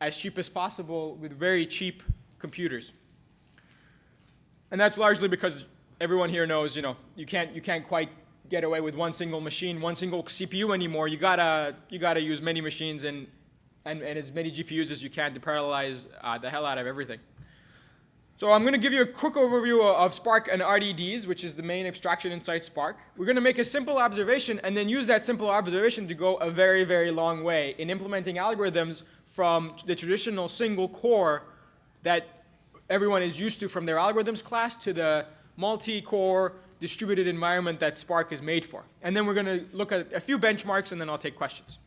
as cheap as possible with very cheap computers. And that's largely because everyone here knows, you can't quite get away with one single machine, one single CPU anymore. You gotta use many machines and as many GPUs as you can to parallelize the hell out of everything. So I'm going to give you a quick overview of Spark and RDDs, which is the main abstraction inside Spark. We're going to make a simple observation and then use that simple observation to go a very, very long way in implementing algorithms from the traditional single core that everyone is used to from their algorithms class to the multi-core distributed environment that Spark is made for. And then we're going to look at a few benchmarks and then I'll take questions.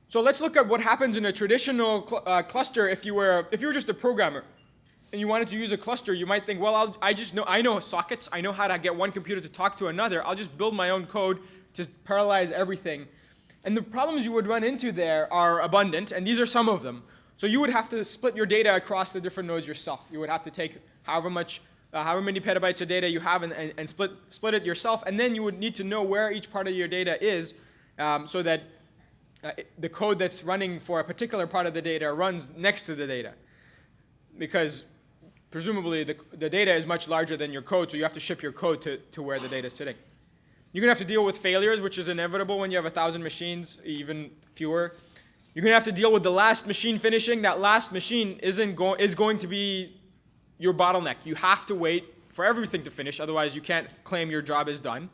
So let's look at what happens in a traditional cluster if you were just a programmer and you wanted to use a cluster. You might think, well, I know sockets. I know how to get one computer to talk to another. I'll just build my own code to parallelize everything. And the problems you would run into there are abundant, and these are some of them. So you would have to split your data across the different nodes yourself. You would have to take however many petabytes of data you have and split it yourself, and then you would need to know where each part of your data is so that the code that's running for a particular part of the data runs next to the data. Because presumably the data is much larger than your code, so you have to ship your code to where the data is sitting. You're going to have to deal with failures, which is inevitable when you have 1,000 machines, even fewer. You're going to have to deal with the last machine finishing. That last machine is going to be your bottleneck. You have to wait for everything to finish, otherwise you can't claim your job is done.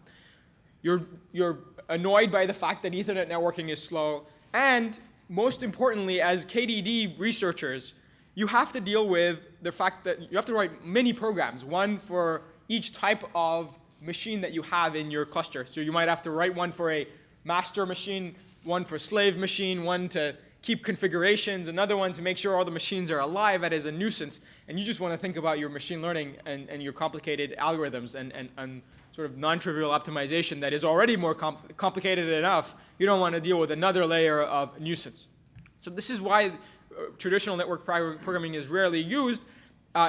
You're annoyed by the fact that Ethernet networking is slow. And most importantly, as KDD researchers, you have to deal with the fact that you have to write many programs, one for each type of machine that you have in your cluster. So you might have to write one for a master machine, one for slave machine, one to keep configurations, another one to make sure all the machines are alive. That is a nuisance. And you just want to think about your machine learning and your complicated algorithms and sort of non-trivial optimization that is already more complicated enough. You don't want to deal with another layer of nuisance. So this is why traditional network programming is rarely used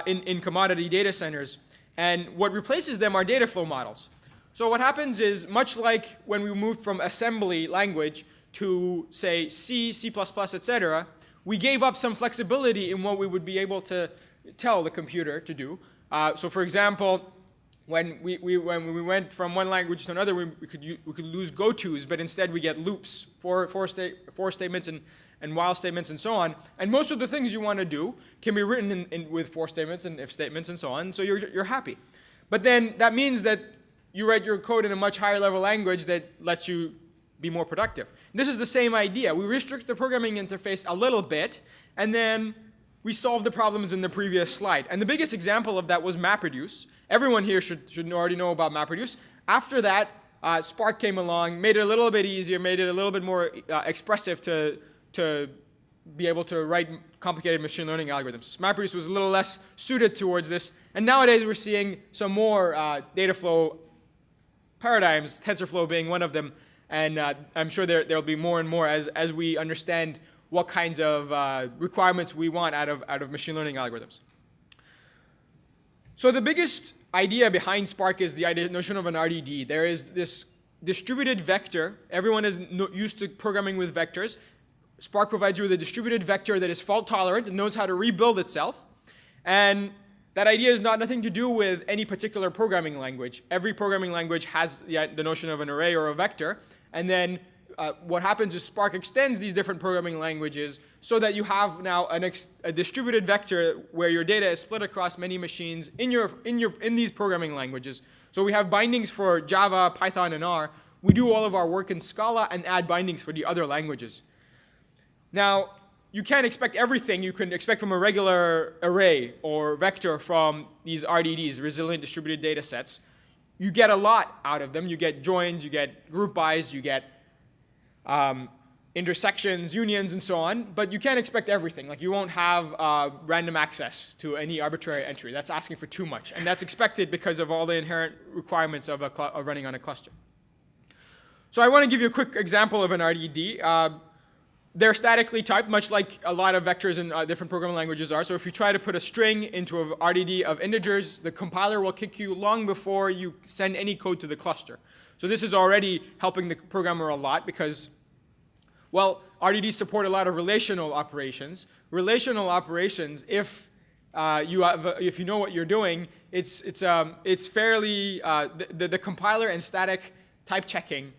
in commodity data centers. And what replaces them are data flow models. So what happens is, much like when we moved from assembly language to, say, C, C++, etc., we gave up some flexibility in what we would be able to tell the computer to do. So for example, when we went from one language to another, we could lose gotos, but instead we get loops, for statements and while statements and so on. And most of the things you want to do can be written with for statements and if statements and so on, so you're happy. But then that means that you write your code in a much higher level language that lets you be more productive. This is the same idea. We restrict the programming interface a little bit, and then we solve the problems in the previous slide. And the biggest example of that was MapReduce. Everyone here should already know about MapReduce. After that, Spark came along, made it a little bit easier, made it a little bit more expressive to be able to write complicated machine learning algorithms. MapReduce was a little less suited towards this, and nowadays we're seeing some more data flow paradigms, TensorFlow being one of them, and I'm sure there'll be more and more as we understand what kinds of requirements we want out of machine learning algorithms. So the biggest idea behind Spark is the notion of an RDD. There is this distributed vector. Everyone is used to programming with vectors. Spark provides you with a distributed vector that is fault tolerant and knows how to rebuild itself. And that idea has nothing to do with any particular programming language. Every programming language has the notion of an array or a vector. And then what happens is Spark extends these different programming languages so that you have now a distributed vector where your data is split across many machines in these programming languages. So we have bindings for Java, Python, and R. We do all of our work in Scala and add bindings for the other languages. Now, you can't expect everything you can expect from a regular array or vector from these RDDs, resilient distributed data sets. You get a lot out of them. You get joins, you get group bys, you get intersections, unions, and so on. But you can't expect everything. Like, you won't have random access to any arbitrary entry. That's asking for too much. And that's expected because of all the inherent requirements of running on a cluster. So I want to give you a quick example of an RDD. They're statically typed, much like a lot of vectors in different programming languages are. So if you try to put a string into an RDD of integers, the compiler will kick you long before you send any code to the cluster. So this is already helping the programmer a lot because, well, RDDs support a lot of relational operations. Relational operations, if you know what you're doing, it's fairly the compiler and static type checking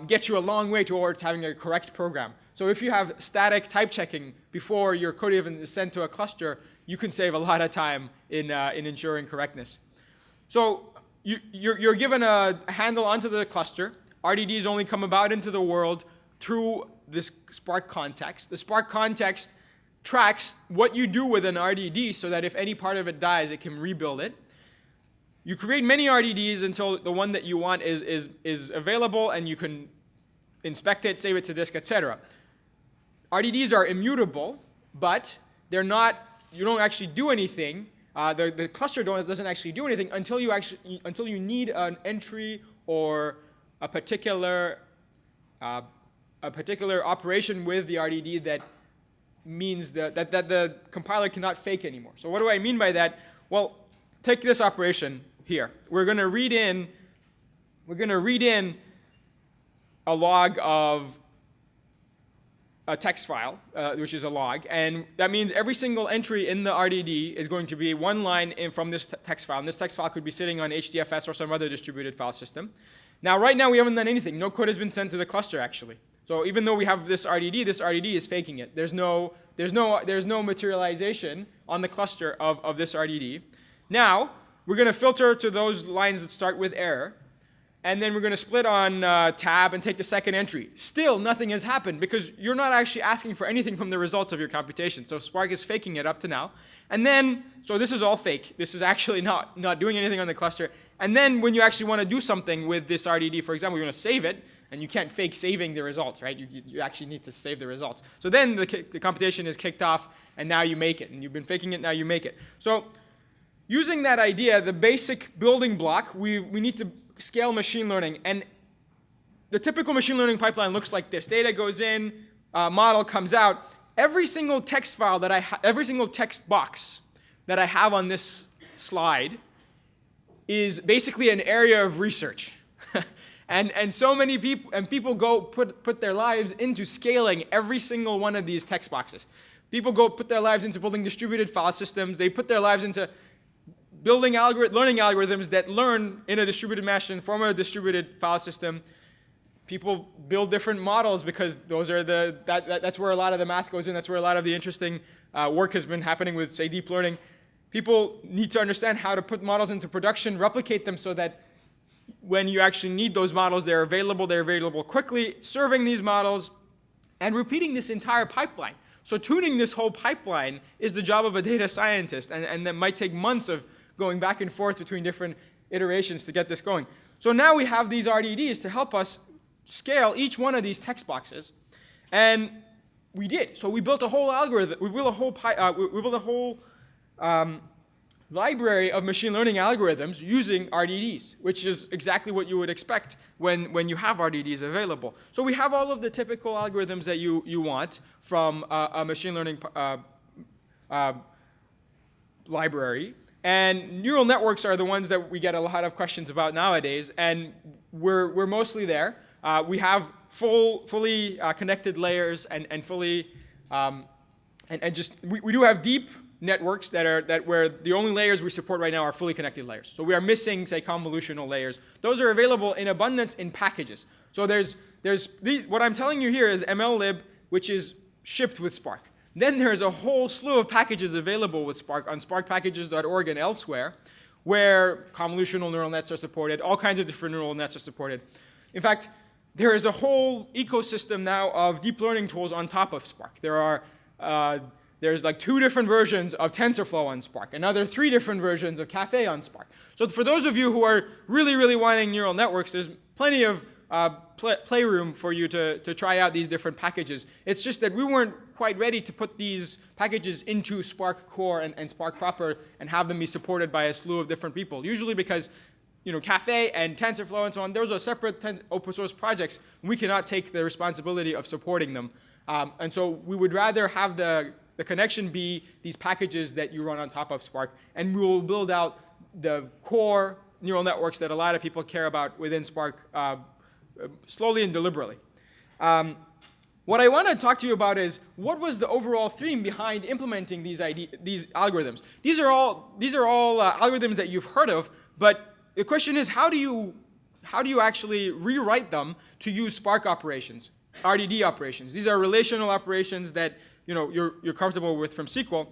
gets you a long way towards having a correct program. So if you have static type checking before your code even is sent to a cluster, you can save a lot of time in ensuring correctness. So you're given a handle onto the cluster. RDDs only come about into the world through this Spark context. The Spark context tracks what you do with an RDD so that if any part of it dies, it can rebuild it. You create many RDDs until the one that you want is available, and you can inspect it, save it to disk, etc. RDDs are immutable, but they're not. You don't actually do anything. The cluster doesn't actually do anything until you need an entry or a particular operation with the RDD that means that the compiler cannot fake anymore. So what do I mean by that? Well, take this operation here. We're going to read in a log of a text file, which is a log, and that means every single entry in the RDD is going to be one line from this text file, and this text file could be sitting on HDFS or some other distributed file system. Now, right now, we haven't done anything. No code has been sent to the cluster, actually. So even though we have this RDD is faking it. There's no materialization on the cluster of this RDD. Now, we're going to filter to those lines that start with error, and then we're going to split on tab and take the second entry. Still, nothing has happened because you're not actually asking for anything from the results of your computation. So Spark is faking it up to now. And then, so this is all fake. This is actually not doing anything on the cluster. And then when you actually want to do something with this RDD, for example, you're going to save it, and you can't fake saving the results, right? You actually need to save the results. So then the computation is kicked off, and now you make it. And you've been faking it, now you make it. So using that idea, the basic building block, we need to scale machine learning. And the typical machine learning pipeline looks like this. Data goes in, model comes out. Every single text file that every single text box that I have on this slide is basically an area of research. and so many people go put their lives into scaling every single one of these text boxes. People go put their lives into building distributed file systems. They put their lives into building learning algorithms that learn in a distributed machine from a distributed file system. People build different models because those are that's where a lot of the math goes in. That's where a lot of the interesting work has been happening with, say, deep learning. People need to understand how to put models into production, replicate them so that when you actually need those models, they're available quickly, serving these models, and repeating this entire pipeline. So tuning this whole pipeline is the job of a data scientist, and that might take months of going back and forth between different iterations to get this going. So now we have these RDDs to help us scale each one of these text boxes, and we did. So we built a whole algorithm. We built a whole library of machine learning algorithms using RDDs, which is exactly what you would expect when you have RDDs available. So we have all of the typical algorithms that you want from a machine learning library. And neural networks are the ones that we get a lot of questions about nowadays, and we're mostly there. We have fully connected layers and fully we do have deep networks where the only layers we support right now are fully connected layers. So we are missing, say, convolutional layers. Those are available in abundance in packages. So what I'm telling you here is MLlib, which is shipped with Spark. Then there's a whole slew of packages available with Spark on sparkpackages.org and elsewhere, where convolutional neural nets are supported, all kinds of different neural nets are supported. In fact, there is a whole ecosystem now of deep learning tools on top of Spark. There's like 2 different versions of TensorFlow on Spark, another 3 different versions of Caffe on Spark. So for those of you who are really, really wanting neural networks, there's plenty of playroom for you to try out these different packages. It's just that we weren't quite ready to put these packages into Spark Core and Spark proper and have them be supported by a slew of different people. Usually because Caffe and TensorFlow and so on, those are separate open source projects. We cannot take the responsibility of supporting them. And so we would rather have the connection be these packages that you run on top of Spark, and we will build out the core neural networks that a lot of people care about within Spark slowly and deliberately. what I want to talk to you about is what was the overall theme behind implementing these algorithms. These are all algorithms that you've heard of, but the question is how do you actually rewrite them to use Spark operations, RDD operations? These are relational operations that you're comfortable with from SQL,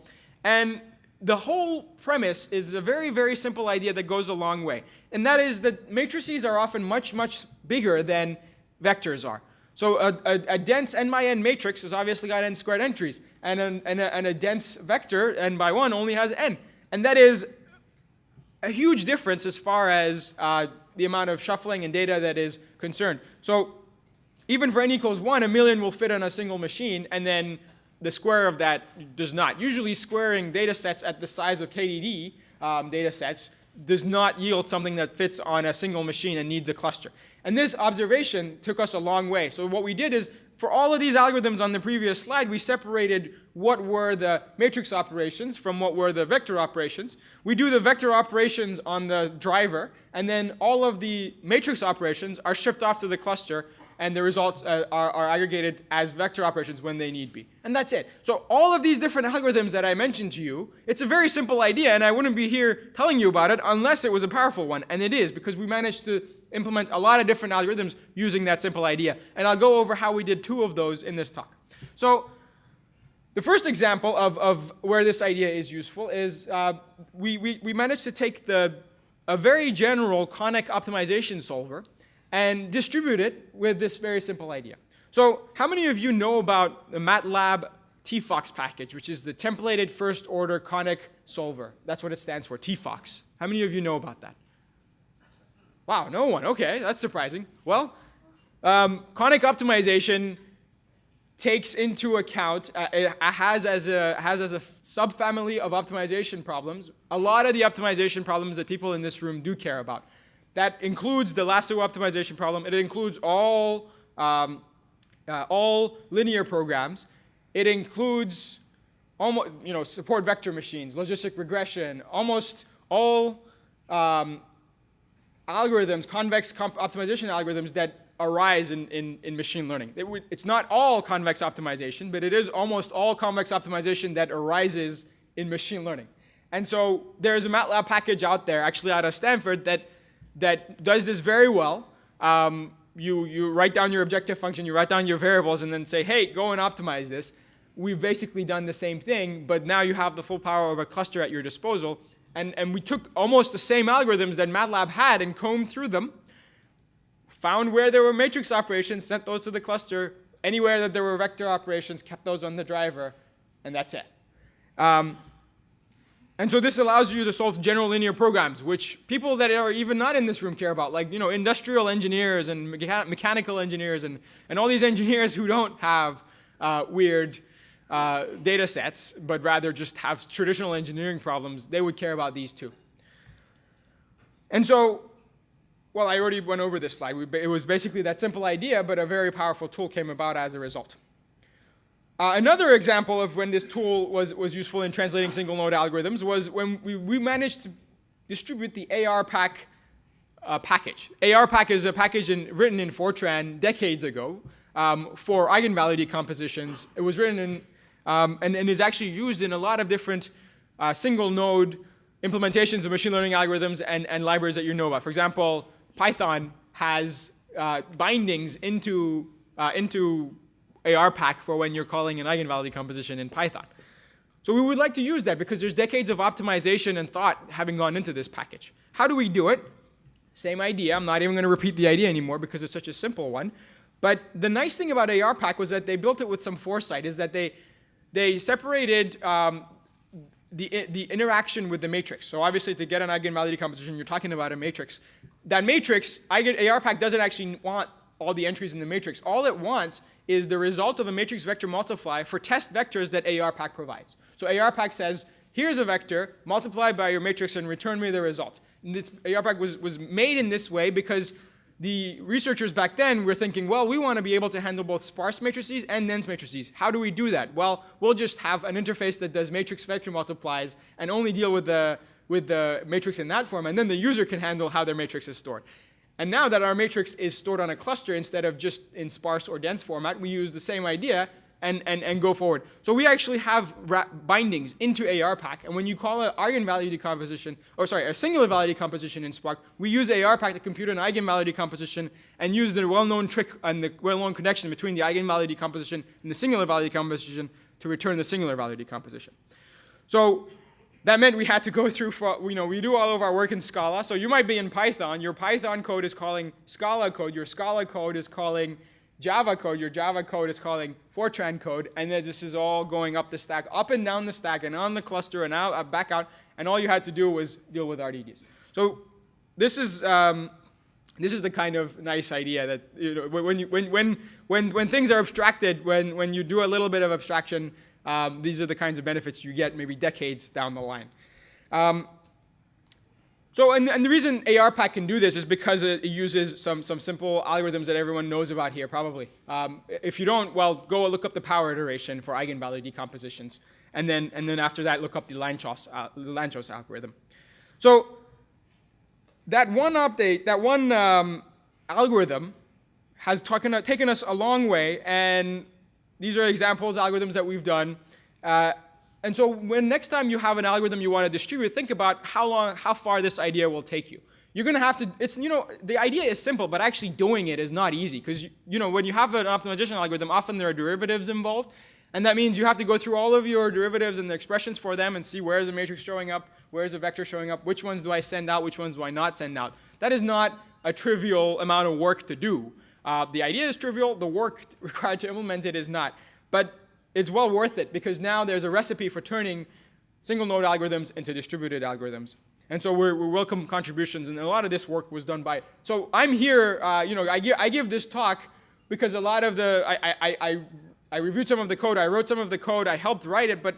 and the whole premise is a very, very simple idea that goes a long way, and that is that matrices are often much, much bigger than vectors are. So a dense n by n matrix has obviously got n squared entries, and a dense vector, n by 1, only has n. And that is a huge difference as far as the amount of shuffling and data that is concerned. So even for n equals 1, 1,000,000 will fit on a single machine, and then the square of that does not. Usually squaring data sets at the size of KDD data sets does not yield something that fits on a single machine and needs a cluster. And this observation took us a long way. So what we did is, for all of these algorithms on the previous slide, we separated what were the matrix operations from what were the vector operations. We do the vector operations on the driver, and then all of the matrix operations are shipped off to the cluster, and the results are aggregated as vector operations when they need be. And that's it. So all of these different algorithms that I mentioned to you, it's a very simple idea, and I wouldn't be here telling you about it unless it was a powerful one. And it is, because we managed to implement a lot of different algorithms using that simple idea. And I'll go over how we did 2 of those in this talk. So the first example of where this idea is useful is we managed to take a very general conic optimization solver and distribute it with this very simple idea. So how many of you know about the MATLAB TFOCS package, which is the templated first order conic solver? That's what it stands for, TFOCS. How many of you know about that? Wow, no one. Okay, that's surprising. Well, conic optimization takes into account, it has as a subfamily of optimization problems, a lot of the optimization problems that people in this room do care about. That includes the lasso optimization problem. It includes all linear programs. It includes almost, support vector machines, logistic regression, almost all algorithms, convex optimization algorithms that arise in machine learning. It's not all convex optimization, but it is almost all convex optimization that arises in machine learning. And so there's a MATLAB package out there, actually out of Stanford, that does this very well. You write down your objective function, you write down your variables, and then say, hey, go and optimize this. We've basically done the same thing, but now you have the full power of a cluster at your disposal. And we took almost the same algorithms that MATLAB had and combed through them, found where there were matrix operations, sent those to the cluster. Anywhere that there were vector operations, kept those on the driver, and that's it. And so this allows you to solve general linear programs, which people that are even not in this room care about, like industrial engineers and mechanical engineers and all these engineers who don't have weird data sets, but rather just have traditional engineering problems. They would care about these too. And so, well, I already went over this slide. It was basically that simple idea, but a very powerful tool came about as a result. Another example of when this tool was useful in translating single node algorithms was when we managed to distribute the ARPack package. ARPack is a package written in Fortran decades ago for eigenvalue decompositions. It was written in, and is actually used in a lot of different single node implementations of machine learning algorithms and libraries that you know about. For example, Python has bindings into ARPack for when you're calling an eigenvalue decomposition in Python. So we would like to use that because there's decades of optimization and thought having gone into this package. How do we do it? Same idea. I'm not even going to repeat the idea anymore because it's such a simple one. But the nice thing about ARPack was that they built it with some foresight, is that they separated the interaction with the matrix. So obviously to get an eigenvalue decomposition, you're talking about a matrix. That matrix, ARPack doesn't actually want all the entries in the matrix. All it wants is the result of a matrix vector multiply for test vectors that ARPack provides. So ARPack says, here's a vector, multiply by your matrix and return me the result. And ARPack was made in this way because the researchers back then were thinking, well, we want to be able to handle both sparse matrices and dense matrices. How do we do that? Well, we'll just have an interface that does matrix vector multiplies and only deal with the matrix in that form, and then the user can handle how their matrix is stored. And now that our matrix is stored on a cluster instead of just in sparse or dense format, we use the same idea and go forward. So we actually have bindings into ARPAC, and when you call an eigenvalue decomposition, or sorry, a singular value decomposition in Spark, we use ARPAC to compute an eigenvalue decomposition and use the well-known trick and the well-known connection between the eigenvalue decomposition and the singular value decomposition to return the singular value decomposition. So that meant we had to go through, we do all of our work in Scala. So you might be in Python. Your Python code is calling Scala code. Your Scala code is calling Java code. Your Java code is calling Fortran code. And then this is all going up the stack, up and down the stack, and on the cluster, and out, back out. And all you had to do was deal with RDDs. So this is the kind of nice idea that when things are abstracted, when you do a little bit of abstraction, these are the kinds of benefits you get maybe decades down the line. And the reason ARPAC can do this is because it uses some simple algorithms that everyone knows about here, probably. If you don't, well, go look up the power iteration for eigenvalue decompositions, and then after that, look up the Lanczos algorithm. So that one update, that one algorithm has taken us a long way, and these are examples, algorithms that we've done. And so when next time you have an algorithm you want to distribute, think about how far this idea will take you. You're going to have to, the idea is simple, but actually doing it is not easy. Because, when you have an optimization algorithm, often there are derivatives involved. And that means you have to go through all of your derivatives and the expressions for them and see where is a matrix showing up, where is a vector showing up, which ones do I send out, which ones do I not send out. That is not a trivial amount of work to do. The idea is trivial, the work required to implement it is not. But it's well worth it because now there's a recipe for turning single node algorithms into distributed algorithms. And so we welcome contributions, and a lot of this work was done by. So I'm here, I give this talk because a lot of I reviewed some of the code, I wrote some of the code, I helped write it, but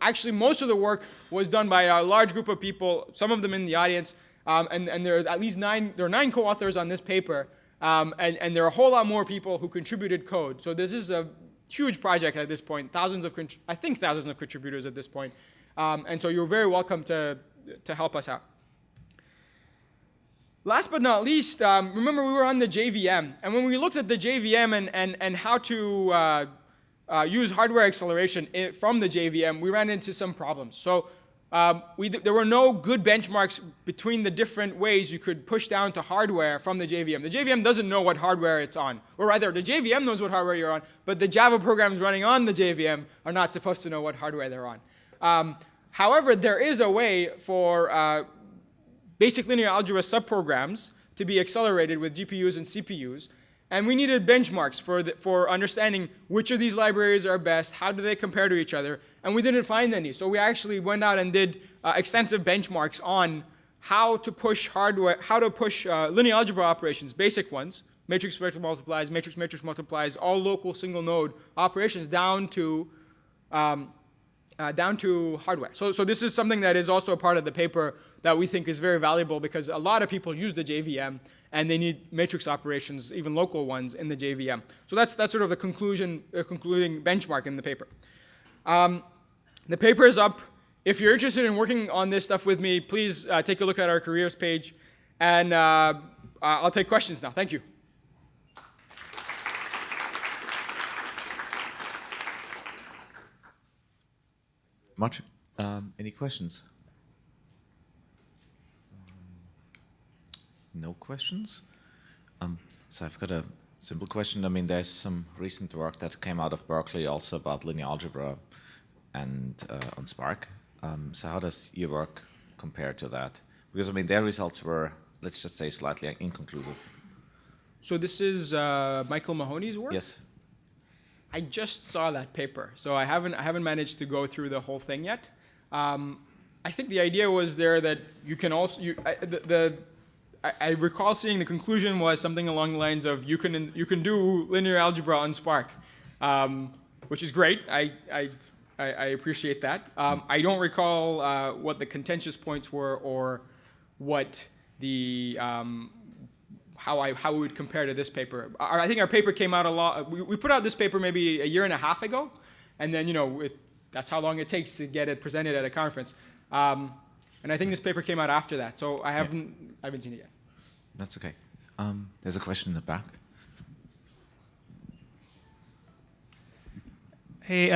actually most of the work was done by a large group of people, some of them in the audience, and there are at least 9 co-authors on this paper, and there are a whole lot more people who contributed code. So this is a huge project at this point, thousands of contributors at this point. And so you're very welcome to help us out. Last but not least, remember we were on the JVM. And when we looked at the JVM and how to use hardware acceleration from the JVM, we ran into some problems. So there were no good benchmarks between the different ways you could push down to hardware from the JVM. The JVM doesn't know what hardware it's on. Or rather, the JVM knows what hardware you're on, but the Java programs running on the JVM are not supposed to know what hardware they're on. However, there is a way for basic linear algebra subprograms to be accelerated with GPUs and CPUs. And we needed benchmarks for understanding which of these libraries are best, how do they compare to each other, and we didn't find any. So we actually went out and did extensive benchmarks on how to push linear algebra operations, basic ones, matrix multiplies, matrix multiplies, all local single node operations down to hardware. So this is something that is also a part of the paper that we think is very valuable because a lot of people use the JVM and they need matrix operations, even local ones, in the JVM. So that's sort of the concluding benchmark in the paper. The paper is up. If you're interested in working on this stuff with me, please take a look at our careers page. And I'll take questions now. Thank you. Much. Any questions? No questions? So I've got a simple question. I mean, there's some recent work that came out of Berkeley also about linear algebra and on Spark. So how does your work compare to that? Because, I mean, their results were, let's just say, slightly inconclusive. So this is Michael Mahoney's work? Yes. I just saw that paper, so I haven't managed to go through the whole thing yet. I think the idea was there that you can also I recall seeing the conclusion was something along the lines of you can do linear algebra on Spark, which is great. I appreciate that. I don't recall what the contentious points were or what the how it would compare to this paper. I think our paper came out a lot. We put out this paper maybe a year and a half ago, and then that's how long it takes to get it presented at a conference. And I think this paper came out after that, so I haven't seen it yet. That's okay. There's a question in the back. Hey,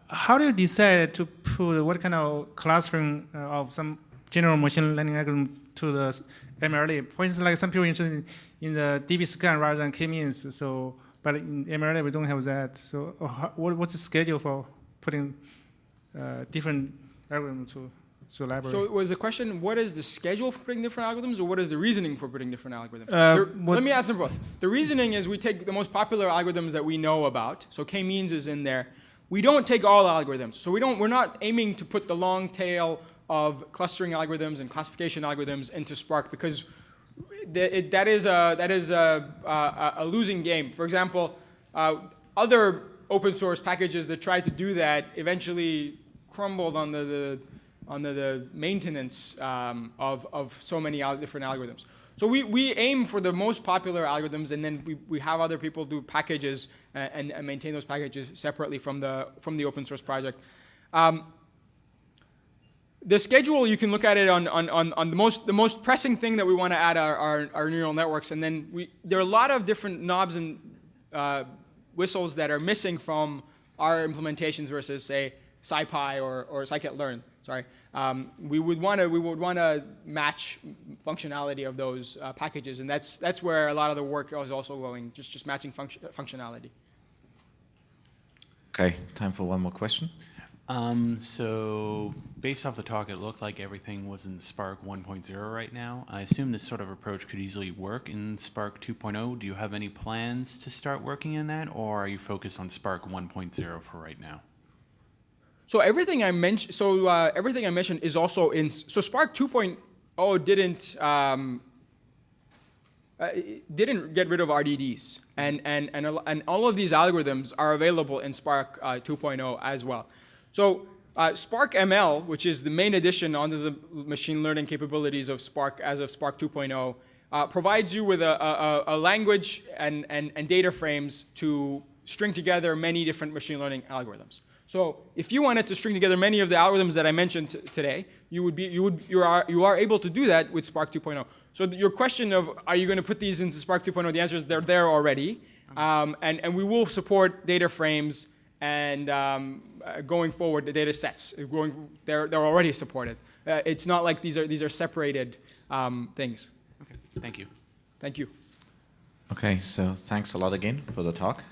how do you decide to put what kind of clustering of some general machine learning algorithm to the MLlib? For instance, like some people are interested in the DB scan rather than k-means. So, but in MLlib we don't have that. So, what's the schedule for putting different algorithms to library? So was the question, what is the schedule for putting different algorithms, or what is the reasoning for putting different algorithms? Let me ask them both. The reasoning is we take the most popular algorithms that we know about. So k-means is in there. We don't take all algorithms. So we're not aiming to put the long tail of clustering algorithms and classification algorithms into Spark, because that is a losing game. For example, other open source packages that tried to do that eventually crumbled under the maintenance of so many different algorithms. So we aim for the most popular algorithms, and then we have other people do packages and maintain those packages separately from the open source project. The schedule, you can look at it on the most pressing thing that we want to add are neural networks, and then there are a lot of different knobs and whistles that are missing from our implementations versus, say, SciPy or scikit-learn. Sorry, we would want to match functionality of those packages, and that's where a lot of the work is also going, just matching functionality. Okay, time for one more question. So based off the talk, it looked like everything was in Spark 1.0 right now. I assume this sort of approach could easily work in Spark 2.0. Do you have any plans to start working in that, or are you focused on Spark 1.0 for right now? So everything I mentioned, is also in. So Spark 2.0 didn't get rid of RDDs, and all of these algorithms are available in Spark 2.0 as well. So Spark ML, which is the main addition onto the machine learning capabilities of Spark as of Spark 2.0, provides you with a language and data frames to string together many different machine learning algorithms. So if you wanted to string together many of the algorithms that I mentioned today, you are able to do that with Spark 2.0. So your question of are you going to put these into Spark 2.0, the answer is they're there already, and we will support data frames and going forward the data sets. They're already supported. It's not like these are separated things. Okay, thank you. Thank you. Okay, so thanks a lot again for the talk.